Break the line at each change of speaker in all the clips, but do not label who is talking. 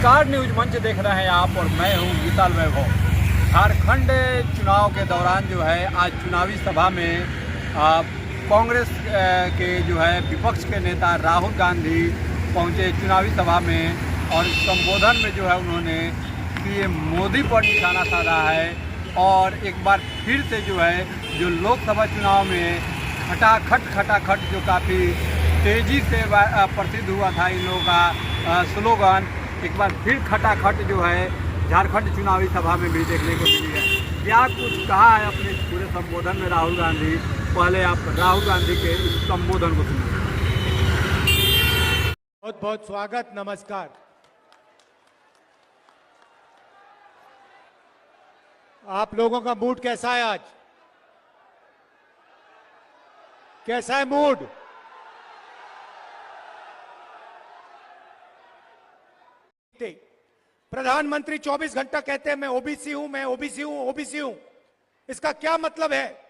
नमस्कार, न्यूज मंच देख रहे हैं आप और मैं हूं विशाल वैभव। झारखंड चुनाव के दौरान जो है आज चुनावी सभा में कांग्रेस के जो है विपक्ष के नेता राहुल गांधी पहुंचे चुनावी सभा में और संबोधन में जो है उन्होंने पीएम मोदी पर निशाना साधा है और एक बार फिर से जो है जो लोकसभा चुनाव में खटाखट जो काफ़ी तेज़ी से प्रसिद्ध हुआ था इन लोगों का स्लोगन एक बार फिर खटाखट जो है झारखंड चुनावी सभा में भी देखने को मिली है। क्या कुछ कहा है अपने पूरे संबोधन में राहुल गांधी? पहले आप राहुल गांधी के इस संबोधन को सुनिए।
बहुत बहुत स्वागत, नमस्कार। आप लोगों का मूड कैसा है आज? कैसा है मूड? प्रधानमंत्री 24 घंटा कहते हैं मैं ओबीसी हूं, मैं ओबीसी हूं, ओबीसी हूं। इसका क्या मतलब है?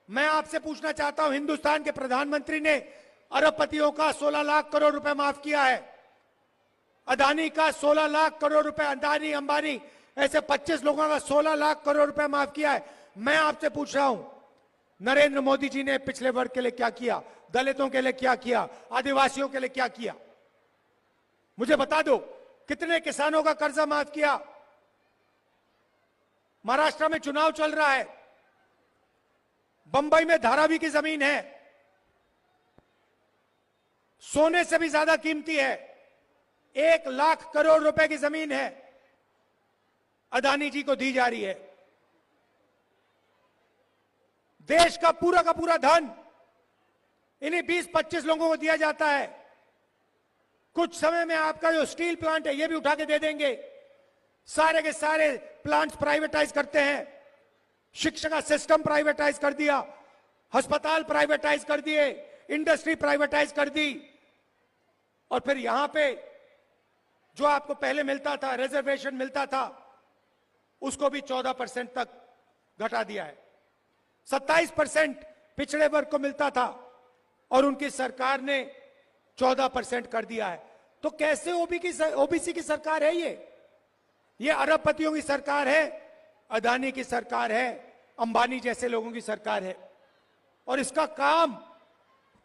मैं आपसे पूछना चाहता हूं, हिंदुस्तान के प्रधानमंत्री ने अरबपतियों का 16 लाख करोड़ रुपए माफ किया है। अदानी का 16 लाख करोड़ रुपए, अदानी अंबानी ऐसे 25 लोगों का 16 लाख करोड़ रुपए माफ किया है। मैं आपसे पूछ रहा हूं, नरेंद्र मोदी जी ने पिछले वर्ग के लिए क्या किया? दलितों के लिए क्या किया? आदिवासियों के लिए क्या किया? मुझे बता दो, कितने किसानों का कर्जा माफ किया? महाराष्ट्र में चुनाव चल रहा है, बंबई में धारावी की जमीन है, सोने से भी ज्यादा कीमती है, 1 लाख करोड़ रुपए की जमीन है, अदानी जी को दी जा रही है। देश का पूरा धन इन्हीं 20-25 लोगों को दिया जाता है। कुछ समय में आपका जो स्टील प्लांट है ये भी उठा के दे देंगे। सारे के सारे प्लांट्स प्राइवेटाइज करते हैं। शिक्षा का सिस्टम प्राइवेटाइज कर दिया, अस्पताल प्राइवेटाइज कर दिए, इंडस्ट्री प्राइवेटाइज कर दी, और फिर यहां पे जो आपको पहले मिलता था, रिजर्वेशन मिलता था, उसको भी 14% तक घटा दिया है। 27% पिछड़े वर्ग को मिलता था और उनकी सरकार ने 14% कर दिया है। तो कैसे ओबीसी की सरकार है ये अरबपतियों की सरकार है, अदानी की सरकार है, अंबानी जैसे लोगों की सरकार है। और इसका काम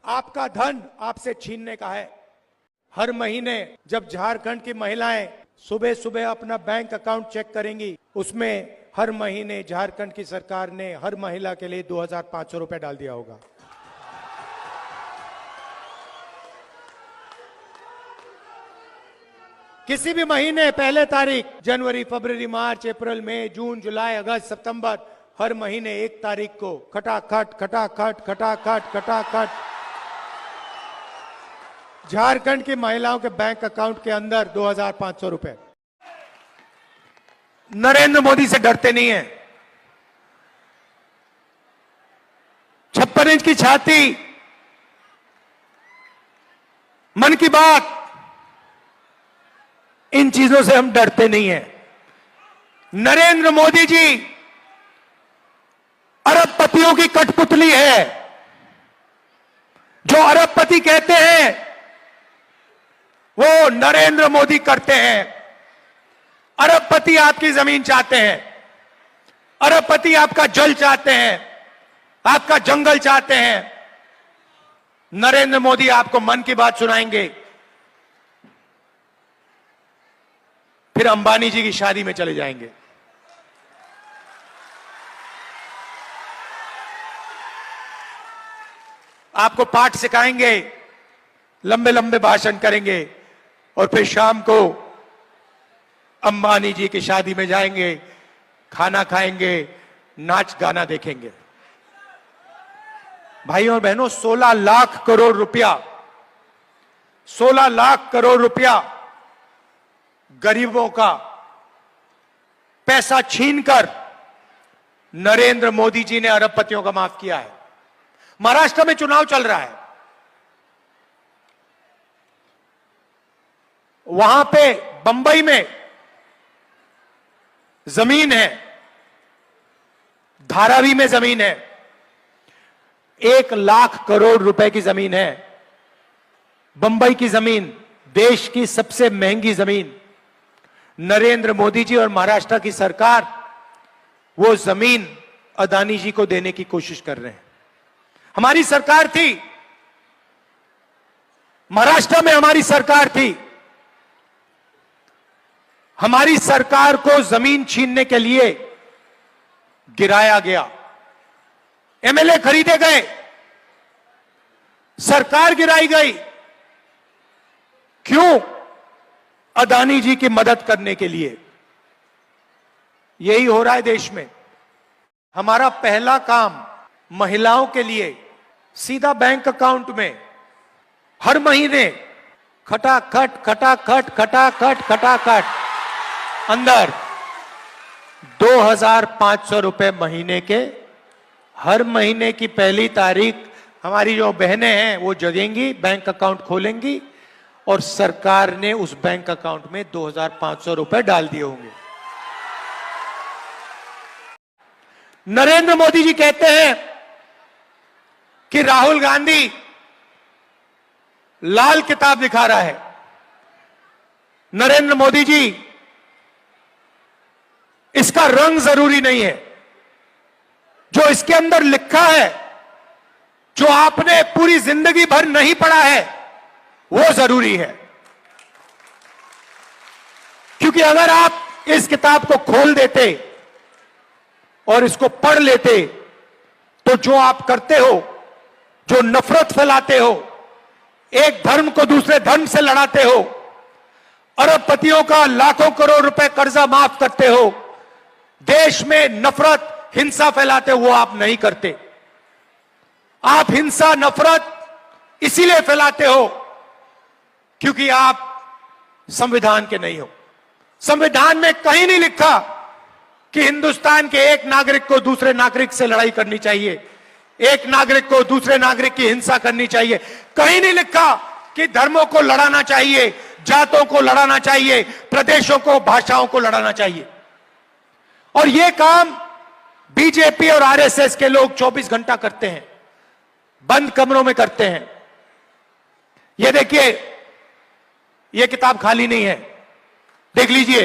आपका धन आपसे छीनने का है। हर महीने जब झारखंड की महिलाएं सुबह सुबह अपना बैंक अकाउंट चेक करेंगी, उसमें हर महीने झारखंड की सरकार ने हर महिला के लिए 2500 रुपए डाल दिया होगा। किसी भी महीने पहले तारीख, जनवरी, फरवरी, मार्च, अप्रैल, मई, जून, जुलाई, अगस्त, सितंबर, हर महीने 1 तारीख को खटाखट झारखंड की महिलाओं के बैंक अकाउंट के अंदर 2500 रुपए। नरेंद्र मोदी से डरते नहीं है। 56 इंच की छाती, मन की बात, इन चीजों से हम डरते नहीं हैं। नरेंद्र मोदी जी अरबपतियों की कठपुतली है। जो अरबपति कहते हैं वो नरेंद्र मोदी करते हैं। अरबपति आपकी जमीन चाहते हैं, अरबपति आपका जल चाहते हैं, आपका जंगल चाहते हैं। नरेंद्र मोदी आपको मन की बात सुनाएंगे, फिर अंबानी जी की शादी में चले जाएंगे। आपको पाठ सिखाएंगे, लंबे लंबे भाषण करेंगे, और फिर शाम को अंबानी जी की शादी में जाएंगे, खाना खाएंगे, नाच गाना देखेंगे। भाइयों और बहनों, 16 लाख करोड़ रुपया, 16 लाख करोड़ रुपया गरीबों का पैसा छीनकर नरेंद्र मोदी जी ने अरबपतियों का माफ किया है। महाराष्ट्र में चुनाव चल रहा है, वहां पे बंबई में जमीन है, धारावी में जमीन है, 1 लाख करोड़ रुपए की जमीन है। बंबई की जमीन देश की सबसे महंगी जमीन, नरेंद्र मोदी जी और महाराष्ट्र की सरकार वो जमीन अदानी जी को देने की कोशिश कर रहे हैं। हमारी सरकार थी, महाराष्ट्र में हमारी सरकार थी, हमारी सरकार को जमीन छीनने के लिए गिराया गया, एमएलए खरीदे गए, सरकार गिराई गई। क्यों? अदानी जी की मदद करने के लिए। यही हो रहा है देश में। हमारा पहला काम महिलाओं के लिए सीधा बैंक अकाउंट में हर महीने खटाखट खटाखट खटाखट खटाखट अंदर 2,500 रुपए महीने के, हर महीने की पहली तारीख हमारी जो बहनें हैं वो जगेंगी, बैंक अकाउंट खोलेंगी और सरकार ने उस बैंक अकाउंट में 2,500 रुपए डाल दिए होंगे। नरेंद्र मोदी जी कहते हैं कि राहुल गांधी लाल किताब दिखा रहा है। नरेंद्र मोदी जी, इसका रंग जरूरी नहीं है, जो इसके अंदर लिखा है, जो आपने पूरी जिंदगी भर नहीं पढ़ा है, वो जरूरी है। क्योंकि अगर आप इस किताब को खोल देते और इसको पढ़ लेते तो जो आप करते हो, जो नफरत फैलाते हो, एक धर्म को दूसरे धर्म से लड़ाते हो, अरबपतियों का लाखों करोड़ रुपए कर्जा माफ करते हो, देश में नफरत हिंसा फैलाते हो, वो आप नहीं करते। आप हिंसा नफरत इसीलिए फैलाते हो क्योंकि आप संविधान के नहीं हो। संविधान में कहीं नहीं लिखा कि हिंदुस्तान के एक नागरिक को दूसरे नागरिक से लड़ाई करनी चाहिए, एक नागरिक को दूसरे नागरिक की हिंसा करनी चाहिए। कहीं नहीं लिखा कि धर्मों को लड़ाना चाहिए, जातों को लड़ाना चाहिए, प्रदेशों को, भाषाओं को लड़ाना चाहिए। और यह काम बीजेपी और आरएसएस के लोग 24 घंटा करते हैं, बंद कमरों में करते हैं। यह देखिए, यह किताब खाली नहीं है, देख लीजिए।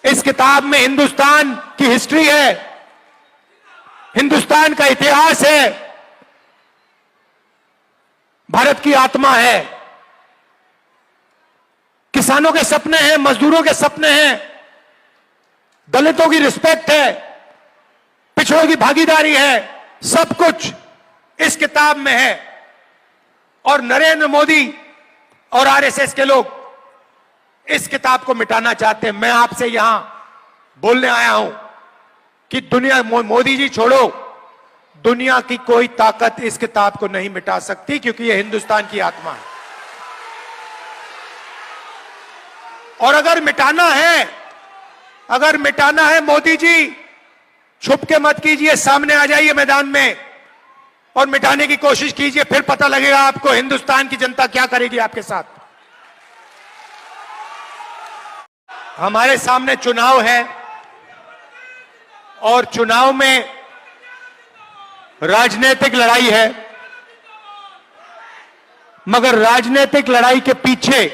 इस किताब में हिंदुस्तान की हिस्ट्री है, हिंदुस्तान का इतिहास है, भारत की आत्मा है, किसानों के सपने हैं, मजदूरों के सपने हैं, दलितों की रिस्पेक्ट है, पिछड़ों की भागीदारी है, सब कुछ इस किताब में है। और नरेंद्र मोदी और आरएसएस के लोग इस किताब को मिटाना चाहते हैं। मैं आपसे यहां बोलने आया हूं कि दुनिया, मोदी जी छोड़ो, दुनिया की कोई ताकत इस किताब को नहीं मिटा सकती, क्योंकि यह हिंदुस्तान की आत्मा है। और अगर मिटाना है, मोदी जी छुप के मत कीजिए, सामने आ जाइए मैदान में और मिटाने की कोशिश कीजिए, फिर पता लगेगा आपको हिंदुस्तान की जनता क्या करेगी आपके साथ। हमारे सामने चुनाव है और चुनाव में राजनीतिक लड़ाई है, मगर राजनीतिक लड़ाई के पीछे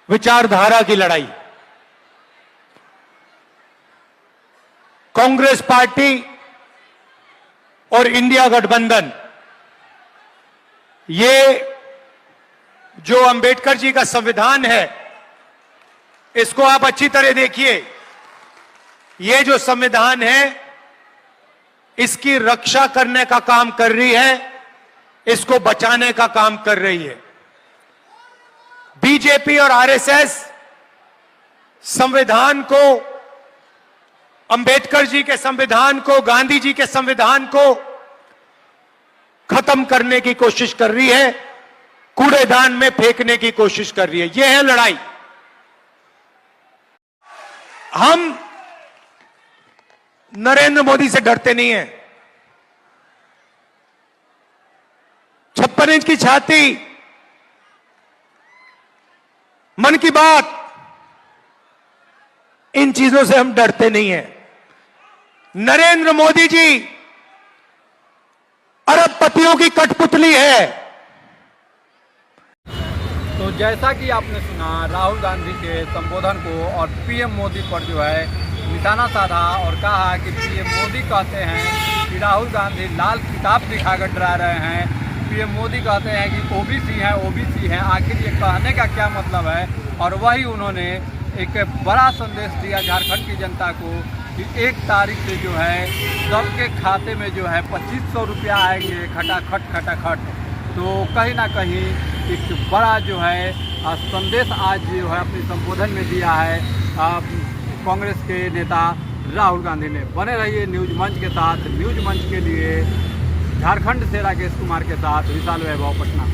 विचारधारा की लड़ाई। कांग्रेस पार्टी और इंडिया गठबंधन, ये जो अंबेडकर जी का संविधान है, इसको आप अच्छी तरह देखिए। ये जो संविधान है, इसकी रक्षा करने का काम कर रही है, इसको बचाने का काम कर रही है। बीजेपी और आरएसएस संविधान को, अंबेडकर जी के संविधान को, गांधी जी के संविधान को खत्म करने की कोशिश कर रही है, कूड़ेदान में फेंकने की कोशिश कर रही है। यह है लड़ाई। हम नरेंद्र मोदी से डरते नहीं हैं। 56 इंच की छाती, मन की बात, इन चीजों से हम डरते नहीं हैं। नरेंद्र मोदी जी अरबपतियों की कठपुतली है।
तो जैसा कि आपने सुना राहुल गांधी के संबोधन को और पीएम मोदी पर जो है निशाना साधा और कहा कि पीएम मोदी कहते हैं कि राहुल गांधी लाल किताब दिखाकर डरा रहे हैं। पीएम मोदी कहते हैं कि ओबीसी हैं, आखिर ये कहने का क्या मतलब है। और वही उन्होंने एक बड़ा संदेश दिया झारखंड की जनता को कि 1 तारीख से जो है सबके खाते में जो है 2500 रुपया आएंगे खटाखट। तो कहीं ना कहीं एक बड़ा जो है संदेश आज जो है अपने संबोधन में दिया है कांग्रेस के नेता राहुल गांधी ने। बने रहिए न्यूज मंच के साथ। न्यूज मंच के लिए झारखंड से राकेश कुमार के साथ विशाल वैभव, पटना।